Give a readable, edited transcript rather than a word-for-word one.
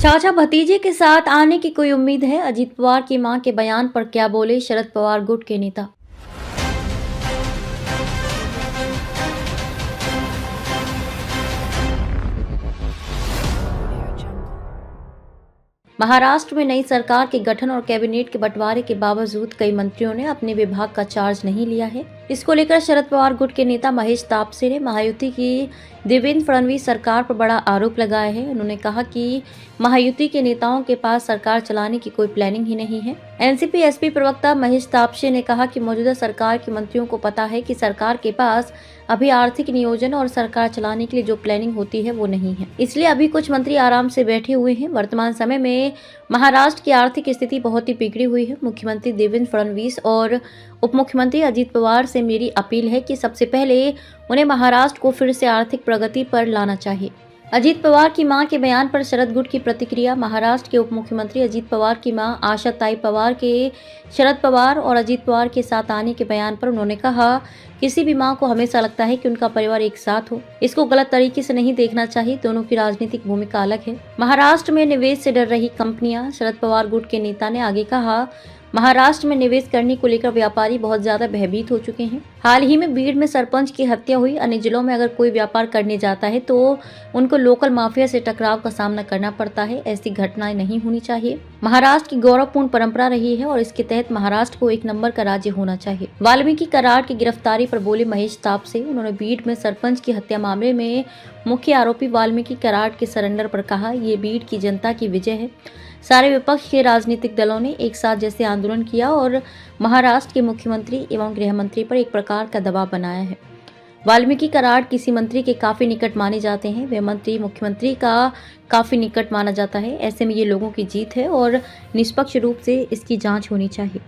चाचा भतीजे के साथ आने की कोई उम्मीद है? अजीत पवार की मां के बयान पर क्या बोले शरद पवार गुट के नेता? महाराष्ट्र में नई सरकार के गठन और कैबिनेट के बंटवारे के बावजूद कई मंत्रियों ने अपने विभाग का चार्ज नहीं लिया है। इसको लेकर शरद पवार गुट के नेता महेश तापसे ने महायुति की देवेंद्र फडणवीस सरकार पर बड़ा आरोप लगाया है। उन्होंने कहा कि महायुति के नेताओं के पास सरकार चलाने की कोई प्लानिंग ही नहीं है। एनसीपी एसपी प्रवक्ता महेश तापसे ने कहा कि मौजूदा सरकार के मंत्रियों को पता है कि सरकार के पास अभी आर्थिक नियोजन और सरकार चलाने के लिए जो प्लानिंग होती है वो नहीं है, इसलिए अभी कुछ मंत्री आराम से बैठे हुए हैं। वर्तमान समय में महाराष्ट्र की आर्थिक स्थिति बहुत ही बिगड़ी हुई है। मुख्यमंत्री देवेंद्र फडणवीस और उप मुख्यमंत्री अजीत पवार से मेरी अपील है कि सबसे पहले उन्हें महाराष्ट्र को फिर से आर्थिक प्रगति पर लाना चाहिए। अजीत पवार की मां के बयान पर शरद गुट की प्रतिक्रिया। महाराष्ट्र के उप मुख्यमंत्री अजीत पवार की मां आशा ताई पवार के शरद पवार और अजीत पवार के साथ आने के बयान पर उन्होंने कहा, किसी भी मां को हमेशा लगता है कि उनका परिवार एक साथ हो। इसको गलत तरीके से नहीं देखना चाहिए, दोनों की राजनीतिक भूमिका अलग है। महाराष्ट्र में निवेश से डर रही कंपनियां। शरद पवार गुट के नेता ने आगे कहा, महाराष्ट्र में निवेश करने को लेकर व्यापारी बहुत ज्यादा भयभीत हो चुके हैं। हाल ही में बीड़ में सरपंच की हत्या हुई। अन्य जिलों में अगर कोई व्यापार करने जाता है तो उनको लोकल माफिया से टकराव का सामना करना पड़ता है। ऐसी घटनाएं नहीं होनी चाहिए। महाराष्ट्र की गौरवपूर्ण परंपरा रही है और इसके तहत महाराष्ट्र को एक नंबर का राज्य होना चाहिए। वाल्मीकि कराड़ की गिरफ्तारी पर बोले महेश तापसे। उन्होंने बीड़ में सरपंच की हत्या मामले में मुख्य आरोपी वाल्मीकि कराड़ के सरेंडर पर कहा, ये बीड़ की जनता की विजय है। सारे विपक्ष के राजनीतिक दलों ने एक साथ जैसे आंदोलन किया और महाराष्ट्र के मुख्यमंत्री एवं गृह मंत्री पर एक प्रकार का दबाव बनाया है। वाल्मीकि कराड़ किसी मंत्री के काफी निकट माने जाते हैं। वे मंत्री मुख्यमंत्री का काफी निकट माना जाता है। ऐसे में ये लोगों की जीत है और निष्पक्ष रूप से इसकी जांच होनी चाहिए।